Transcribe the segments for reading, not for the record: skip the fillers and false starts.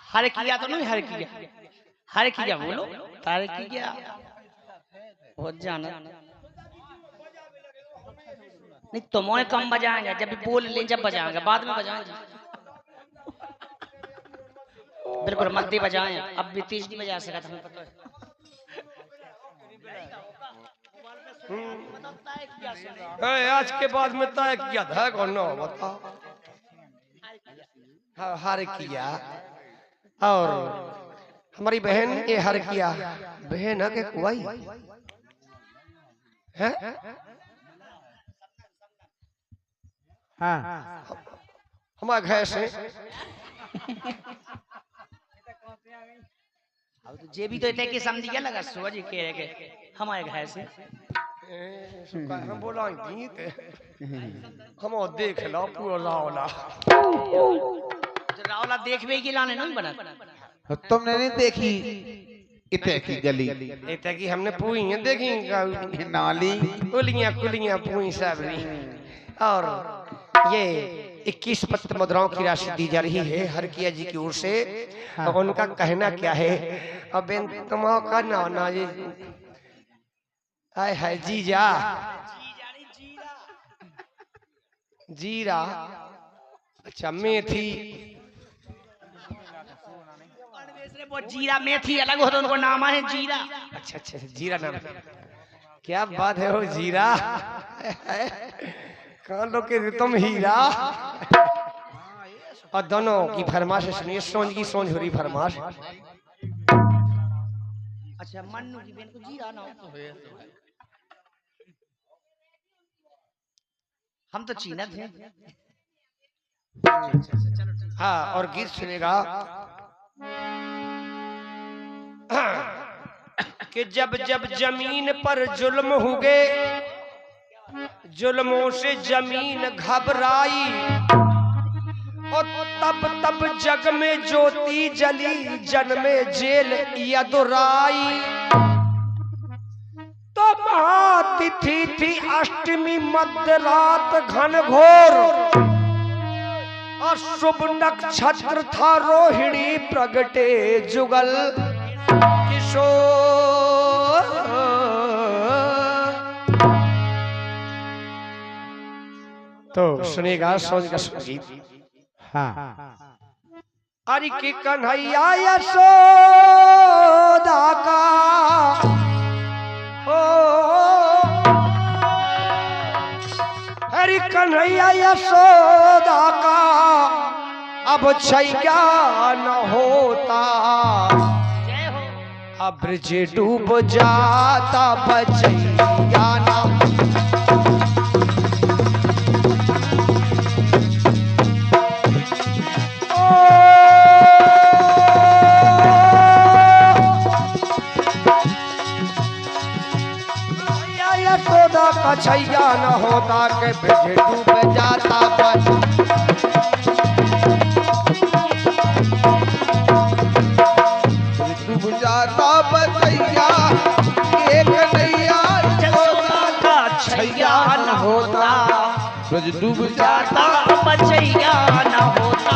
हर किया तो नहीं, हर किया, हर किया बोलो, तार किया हो जाना नहीं। तुम्हें कम बजाएंगे, जब बोल ले जब बजाएंगे, बाद में बजाएंगे। बिल्कुल मध्य बजाएं, अब भी तेज नहीं बजा सका, तुम्हें पता है। आज के बाद में तय किया था कौन नो बता। हर किया और हमारी बहन ये हर किया बहन है के कुआई है। हाँ हमारे घर से अब तो जे भी तो इतने के समझ गया लगा सुबह जी कह रहे के हमारे घर से हम बोला गीत हम देख लो पूरा रावला रावला देखवे की लाने नहीं बना। तुमने नहीं देखी इतने की गली, इतने की हमने पूरी देखी नाली कुलियां कुलियां पूरी सब और ये 21 पत्त मुद्राओं की राशि दी जा रही है हर किया जी की ओर से। और उनका कहना क्या है, अब तुम का ना जी आए है जीजा जीरा अच्छा मेथी वो जीरा मेथी अलग होता, उनको नाम है जीरा। अच्छा अच्छा जीरा नाम, क्या बात है वो जीरा कान लो के तुम हीरा। और दोनों की फरमाइश सुनिए, सोच की सोच हो रही फरमाइश। अच्छा मन्नू की बहन को जीरा नाम तो है, हम तो चीना थे। हाँ और गीत सुनेगा कि जब जब जमीन पर जुल्म हुए, जुल्मों से जमीन घबराई, और तब तब जग में ज्योति जली, जन में जेल यदुराई। तो महातिथि थी अष्टमी मध्य रात घन घोर, और शुभ नक्षत्र था रोहिणी प्रगटे जुगल किशोर। तो सुनेगा सोच का संगीत। हाँ अरे कि कन्हैया यशोदा का ओ हरि कन्हैया यशोदा का अब छैया न होता, अब ब्रिज डूब जाता बचैया न। यशोदा का छैया न होता के ब्रिज डूब जाता डूब जाता बचैया, एक नैया यशोदा का छैया न होता, ब्रज डूब जाता जाता बचैया न होता।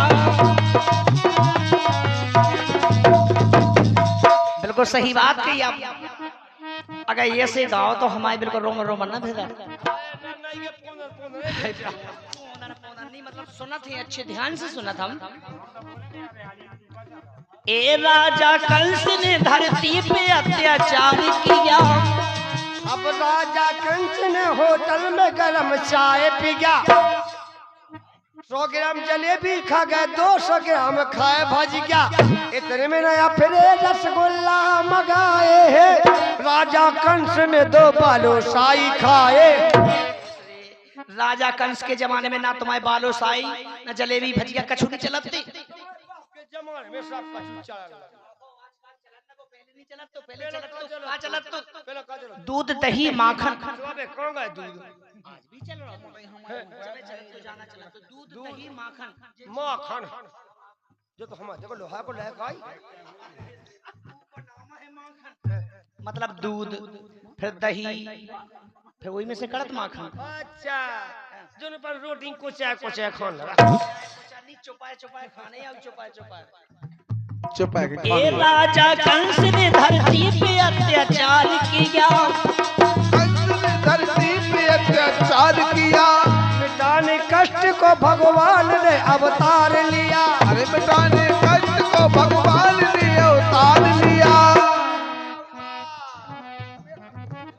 बिल्कुल सही बात कही आप। अगर ये से गाओ तो हमारे बिल्कुल रोमन रोमन ना भेजा नहीं, मतलब सुना थे, अच्छे ध्यान से सुना था। ए राजा कंस ने धरती पे अत्याचार किया, अब राजा कंस ने होटल में गरम चाय पी गया। 100 ग्राम जलेबी खा गए, 200 ग्राम खाए भज गया। इतने में नया फिर रसगुल्ला मंगाए है, राजा कंस ने 2 बालूशाही खाए। राजा कंस के जमाने में ना तुम्हारे बालूशाही ना जलेबी भजिया कछु नहीं चलती। जमाने में सब कछु चलत तो दूध दही माखन कौन गए दूध आज भी चल रहा है, जाना चला तो दूध दही माखन माखन जो तो हम देखो लोहा को लेकर आई, मतलब दूध फिर दही फिर वही में से कड़त माखन। अच्छा जो पर रोटी कोचा कोचा खान लगा। नहीं चुपाए चुपाए खाने या चुपाए चुपाए चुप है कि ए राजा कंस ने धरती पे अत्याचार किया, कंस ने धरती पे अत्याचार किया, मिटाने कष्ट को भगवान ने अवतार लिया। अरे मिटाने कष्ट को भगवान ने अवतार लिया।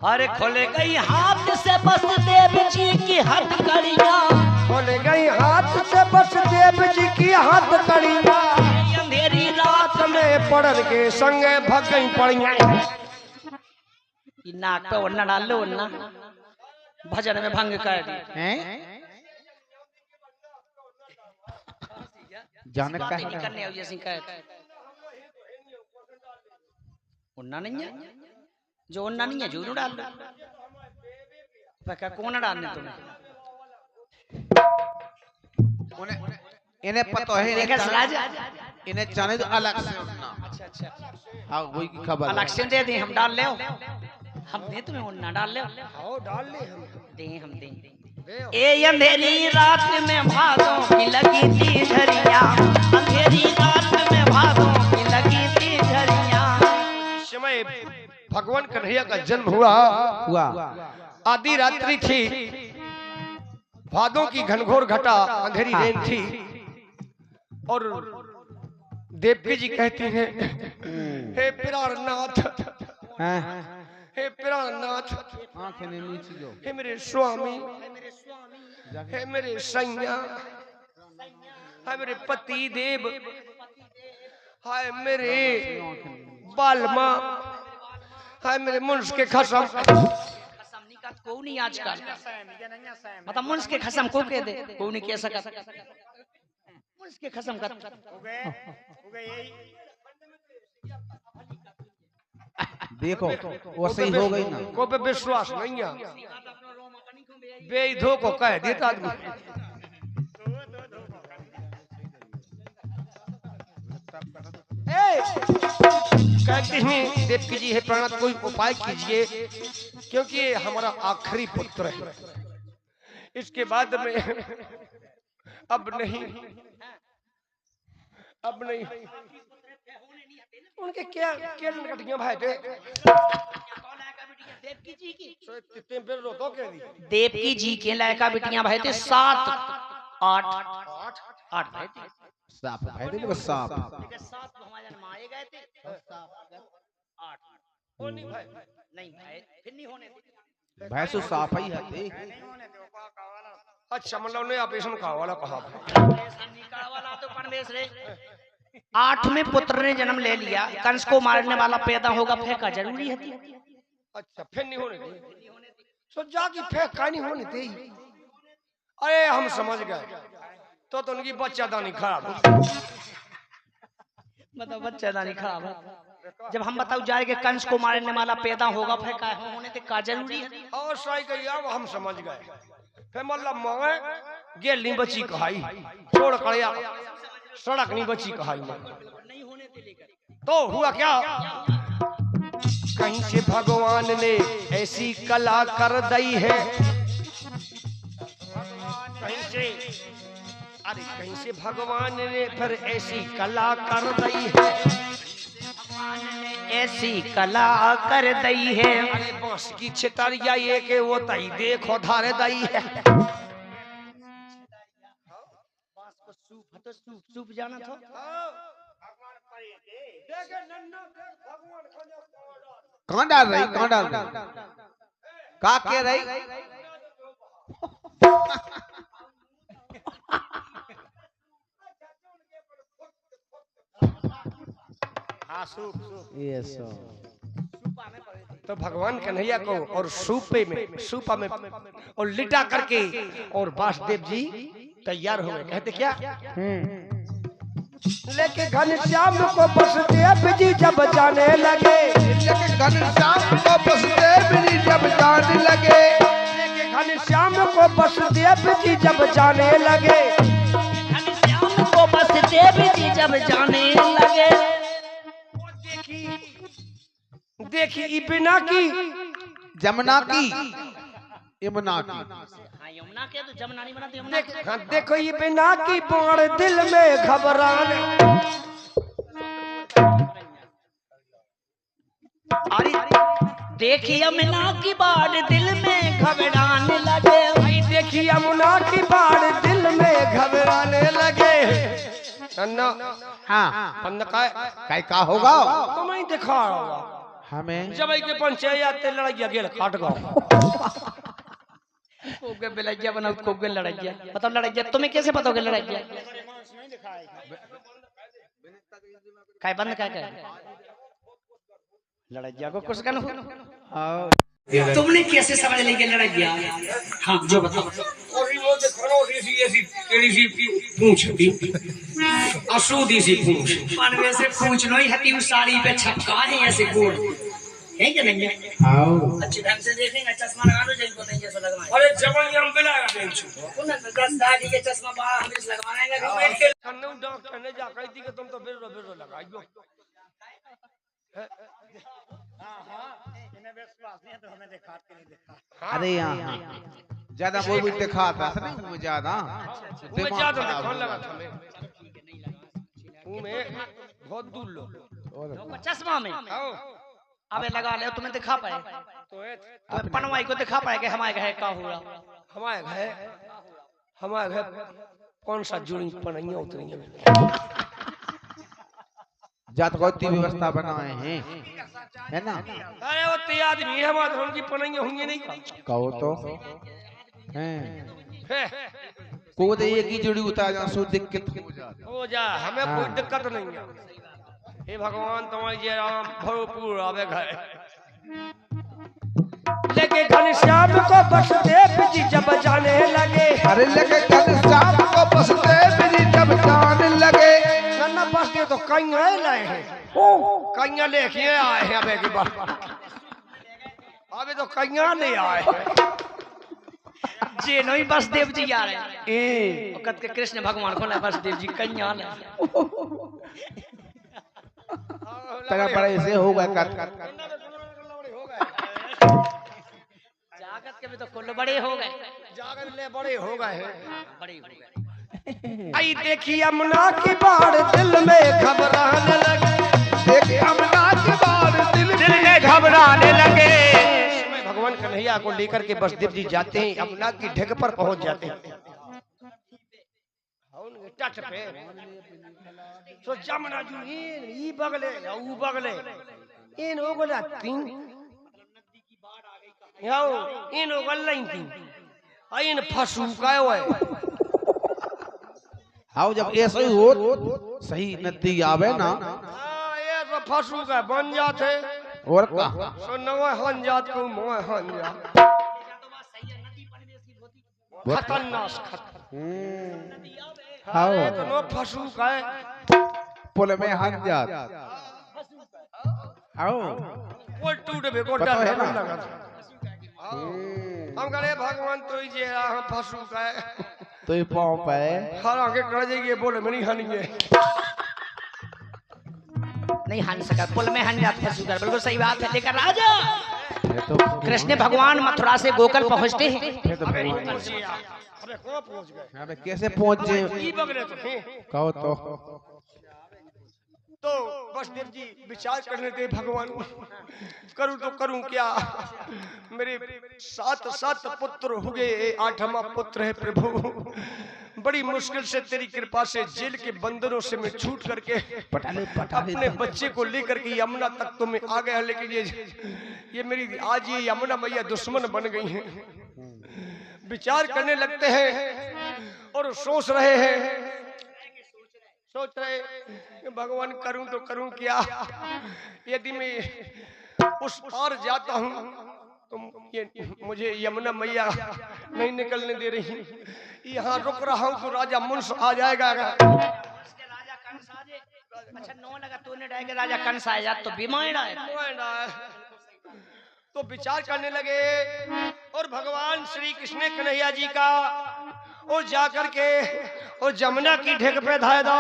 अरे खोले गई हाथ से वसुदेव जी की हथकड़ियां, खोले गई हाथ से वसुदेव जी की हथकड़ियां, अंधेरी रात में पड़न के संगे भग गई पड़ियां। नाक पे ओढ़ना डाल लो, ओढ़ना भजन में भंग कर दी हैं? जाने का नहीं करने हो जैसी कह ओढ़ना नहीं है, जो ओढ़ना नहीं है जूनू डाल लो। पक्का कौन डालने तुम्हें? इन्हें पता है देखा सराज? इन्हें जाने तो अलग से उठना। अच्छा अच्छा हाँ वही की खबर अलग से दे दें, हम डाल ले, हम दे तुम्हें ओढ़ना डाल ले, आओ डाल ले हम दे हम दे। ए अंधेरी रात में भादों की लगी थी झरिया, अंधेरी रात में भादों की लगी थी झरिया। इस समय भगवान कन्हैया का जन्म हुआ। आधी रात्रि थी, भादों की घनघोर घटा अंधेरी रेन थी, और देवकी जी कहती हैं, हे प्राणनाथ, हे प्राणनाथ, हे मेरे स्वामी, हे मेरे सैया, हे मेरे पति देव, हाय मेरे बालमा, हाय मेरे मुंश के खसम। को नहीं आजकल मतलब मुंश के खसम को कह दे, को नहीं कह सका मुंश के खसम कर देखो वैसे ही हो गई ना। को पे विश्वास नहीं है, बेईधो को कह देता आदमी। कहते हैं देवकी जी, हे प्राणनाथ कोई उपाय कीजिए, क्योंकि ये हमारा आखिरी पुत्र है, इसके बाद में अब नहीं। उनके क्या क्या लटकियां भाई थे देवकी जी की, कितने बेर रो तो कह दी। देवकी जी के लड़का बिटियां भाई थे 7 8 भाई थे। सांप भाई देखो सांप। 7 हमारे मारे गए थे, 8 नहीं भाई, नहीं भाई फिर नहीं होने थे। भैंसो सांप ही है। अच्छा मतलब ने ऑपरेशन का वाला कहा। वाला तो परमेश रे 8 में पुत्र ने जन्म ले लिया, कंस को मारने वाला पैदा होगा, फेंका जरूरी है। अच्छा फिर नहीं होने दी, सो जाके फेंक का नहीं होने दी। अरे हम समझ गए, तो उनकी बच्चादानी खराब है। मतलब बच्चादानी खराब है। जब हम बताओ जाएंगे कंस को मारने वाला पैदा होगा, फेंका होने ते का जरूरी है। और सही कही, अब हम समझ गए। फिर मतलब मोए गेल नहीं बची कहाई, छोड़ कड़िया सड़क नहीं बची कहाई नहीं होने दे लेकर। तो हुआ क्या, कहीं से भगवान ने ऐसी कला कर दी है, कहीं से, अरे कहीं से भगवान ने फिर ऐसी कला कर दी है, ऐसी कला कर दी है। अरे बांस की छितरिया ये के वो तई देखो धारे दई है। सूप जाना था। कौन डाल रही, कौन डाल रही, का कह रही? हाँ सूप। यस। तो भगवान कन्हैया को और सूपा में और लिटा करके और वासुदेव जी तैयार हो गए। कहते क्या, लेके घनश्याम को वसुदेव जी जब जाने लगे, लेके घनश्याम को वसुदेव जी जब जाने लगे, लेके घनश्याम को वसुदेव जी जब जाने लगे, घनश्याम को वसुदेव जी जब जाने लगे। देखी बिना की जमुना की यमुना की। हाँ यमुना के तो जमुना नहीं बनाते यमुना के। हाँ देखो ये बिना की बाण दिल में घबराने। अरे देखी यमुना की बाढ़ दिल में घबराने लगे। आई देखी यमुना की बाढ़ दिल में घबराने लगे। अन्ना हाँ अन्ना का होगा तो मैं दिखा रहा हमें। जब के पंचायत लड़ाई गेल काट गो कोगे बिलैया बना कोगे लड़ाइया मतलब लड़ाइया तुम्हें कैसे पता होगा लड़ाइया काय बंद क्या कर लड़ाइया को कुछ कर तुमने कैसे समझ ली कि लड़ाइया। हाँ जो बताओ। और वो देखो ऐसी ऐसी केड़ी सी पूंछ थी असूदी सी पूंछ मन में से पूछ लो ही हती उस साड़ी पे छक्का है ऐसे गोल है क्या नहीं है। आओ अच्छे ढंग से देखेंगे चश्मा लगा लो जिनको नहीं जैसा लगवाए। अरे जबल हम बिलागा बेंचू उन 10 दाढ़ी के चश्मा बाहर हम इस लगवाएंगे कि बैठ के कन्नू डॉक्टर ने जा कही थी कि तुम तो बेरो बेरो लगाइयो। अरे यहाँ ज्यादा वो भी दिखाता था नहीं मुझे ज्यादा मैं ज्यादा दिखाने लगा था मैं में बहुत दूर लो चश्मा में आओ अबे लगा ले तुम्हें दिखा पाए तो तुम्हें पनवाई को दिखा पाए कि हमारे घर का हुआ। हमारे घर कौन सा जुड़ी पनैया उतरी है जात गौती व्यवस्था बनाए हैं है ना। अरे वो ते आदमी है हमारे धर्म की पनैया होंगे नहीं कहो तो हैं है को तो एक ही जुड़ी उतार जा सो दिक्कत हो जा हमें कोई दिक्कत नहीं है। हे भगवान तुम्हारी जय राम भरपूर आवे घर लेके घनश्याम को बसदेव जी जब जाने लगे। अरे लगे घनश्याम को बसदेव जी जब जाने लगे। नन्ना बसदेव तो कईया लाए हैं कईया लेके आए हैं अबे की बात अबे तो कईया ले आए हैं जे नहीं बसदेव जी आ रहे हैं ए वक्त के कृष्ण भगवान को बसदेव जी कन्या ले तेरा बड़े से होगा कर जागत के भी तो कुल बड़े हो गए जागत ले बड़े हो गए हैं बड़े हो गए। आई देखी यमुना की बाढ़ दिल में घबराने लगे। देखिए यमुना की बाढ़ दिल में घबराने लगे। भगवान कन्हैया को लेकर के बसदेव जी जाते हैं यमुना की ढेक पर पहुंच जाते हैं तट पे तो जमुना जी ई बगले ऊ बगले इन हो गला तीन याओ इन हो गला तीन आइन फसू का होए आओ जब ऐसे ही हो सही नदी आवे ना हां ये तो फसू का बन जाते और का सो नवा हन जात को मोह हन जा खतरनाक आओ तो नो फसू का पुल में हन जात आओ वो टूट बे को पता डर है ना? लगा हम करे भगवान तो ही जे हम फसू का तो ये पाँव पे हर आगे कर जाइए बोले मेरी हनिए नहीं हन सका पुल में हन जात फंस कर बिल्कुल सही बात है। लेकर राजा ये तो कृष्ण भगवान मथुरा से गोकुल पहुंचते हैं। ये तो भगवान अबे को पहुंच गए अबे कैसे पहुंचे ई बगले तो हैं कहो तो बसदेव जी विचार करने थे भगवान करूं तो करूं क्या मेरे 7 पुत्र हो गए 8वां पुत्र है प्रभु बड़ी मुश्किल से तेरी कृपा से जेल के बंधनों से मैं छूट करके अपने बच्चे को लेकर के यमुना तक तो मैं आ गया लेकिन ये मेरी आज ये यमुना मैया दुश्मन बन गई हैं। विचार करने लगते हैं और सोच रहे कि भगवान करूं तो करूं क्या यदि मैं उस पार जाता हूं तो ये मुझे यमुना मैया नहीं निकलने दे रही यहाँ रुक रहा हूं तो राजा मुंश आ जाएगा राजा कंस आ जाए अच्छा नो लगा तूने डायगे राजा कंस आ जा तो बीमार है तो विचार करने लगे और भगवान श्री कृष्ण कन्हैया जी का वो जाकर के वो जमुना की ढेक पे धाय दो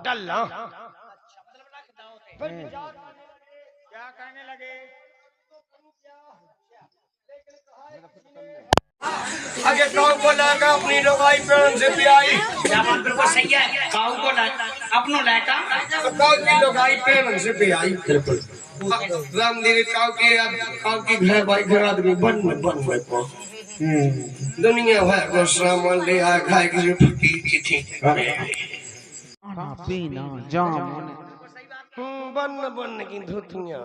डलना क्या करने लगे आगे काऊ को लाकर अपनी लोगाई प्रेम से पियाई। क्या बात बिल्कुल सही है। काऊ को अपनो लड़का तो काऊ की लोगाई प्रेम से पियाई। रामदेव काऊ की घर भाई घर आदमी बन हुए को दुनिया भर को सामान ले आए खाए की फकीर थी। पीना जाम बन की धुतियां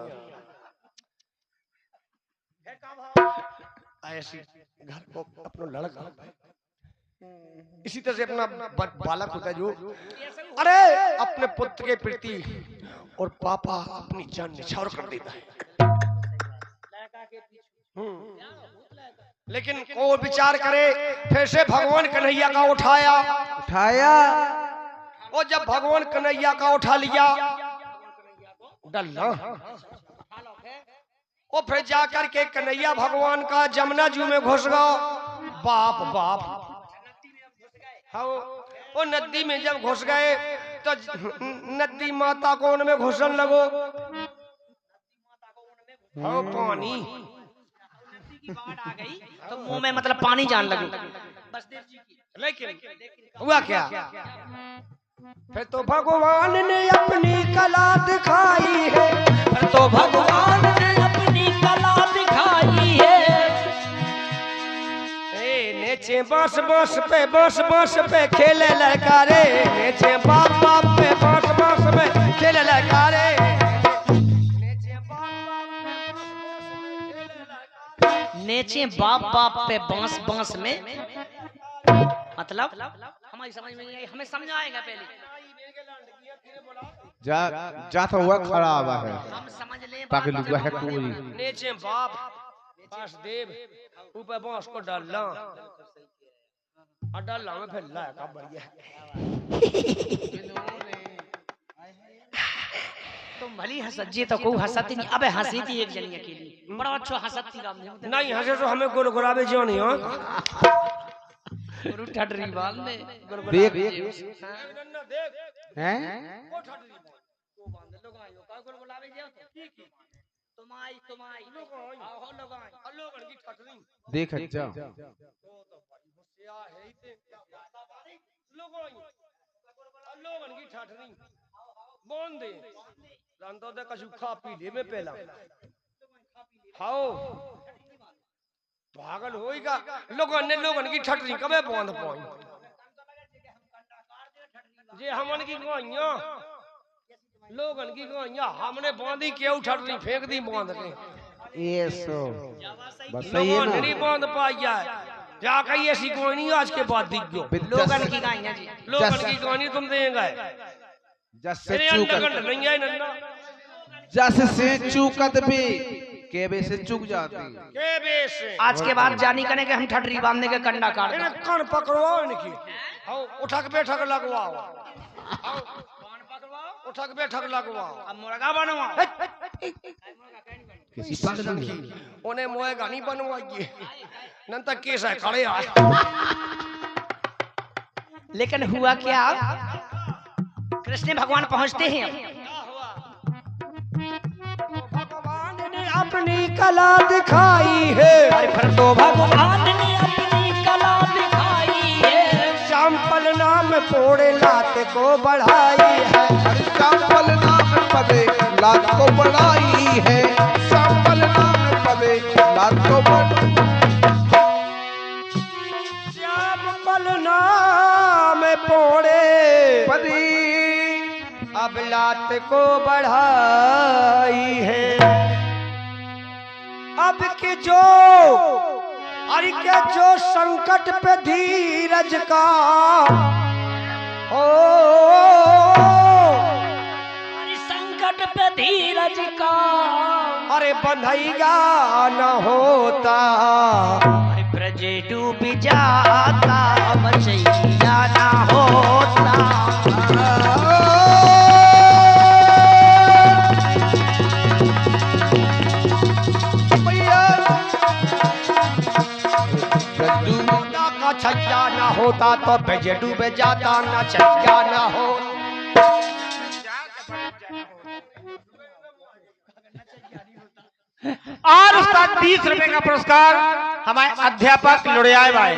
ऐसी घर को अपना लड़का इसी तरह से अपना बालक होता है जो अरे अपने पुत्र के प्रति और पापा अपनी जान निछावर कर देता है। लेकिन को विचार करे फिर से भगवान कन्हैया का उठाया और जब भगवान कन्हैया का उठा लिया डल्ला और फिर जाकर के कन्हैया भगवान का जमुना जू में घुस गया। बाप हाँ वो नदी में जब घुस गए तो नदी माता को उनमें घुसन लगो। हाँ पानी बाढ़ आ गई तो मुंह में मतलब पानी जान लगी। लेकिन हुआ क्या फिर तो भगवान ने अपनी कला दिखाई है। फिर तो भगवान ने अपनी कला दिखाई है। नेचे बांस बांस पे खेले लड़का रे। नेचे बाप पे बांस पे खेले लड़का रे। नेचे बाप पे बांस में मतलब हमारी समझ में नहीं आई। हमें समझाएगा पहले जा तो हुआ खराब है हम समझ ले। ताकि लोग है कोई नीचे बाप बांस देव ऊपर बांस को डालना और डालना में फिर लाया बढ़िया। तुम भली हंसत तो को हंसती नहीं। अबे हंसी थी एक जनी अकेली बड़ा अच्छा हंसती राम नहीं हंसे तो हमें गोल गुलाबे जो नहीं हो ठटरी बाल ने देख हैं देख अच्छा बोन दे जानतो दे कछु खा पी ले में पहला हाओ पागल होएगा। लोगन की ठटरी कबे बंद पाई जे हमन की गोइया लोगन की गोइया हमने बांधी केउ ठटरी फेंक दी बांध के ये सो बस सही है ना नहीं बांध पाइया जा कही ऐसी कोई नहीं आज के बाद दिख गयो। लोगन की गाइयां जी लोगन की कहानी तुम देंगे जैसे चूकत नहीं आई नन्ना जैसे से चूकत भी केबे से चूक जाती केबे से आज के बाद जानी कने के हम ठटरी बांधने के कंडा काट इन्हें कान पकड़वाओ इनकी आओ उठक बैठक लगवाओ आओ उठक बैठक लगवाओ अब मुर्गा बनवाओ। किसी पागल की उन्हें मोए गानी बनवाइए नन तक केस है खड़े आए। लेकिन हुआ क्या कृष्ण भगवान पहुंचते हैं भगवान ने अपनी कला दिखाई है। फिर तो भगवान ने अपनी कला दिखाई है। चंपल नाम पोड़े लात को बढ़ाई है। चंपल नाम पदे लात को बढ़ाई है। चंपल नाम पदे लात को चंपल नाम पोड़े पदे अब लात को बढ़ाई है। अब के जो अरे क्या जो संकट पे धीरज का ओ संकट पे धीरज का अरे बंधैया न होता। अरे ब्रज डूब जाता बचैया ना होता। छज्जा ना होता तो ब्रज डूब जाता ना छज्जा ना हो। और उसका 30 रुपए का पुरस्कार हमारे अध्यापक लुड़ियाए भाई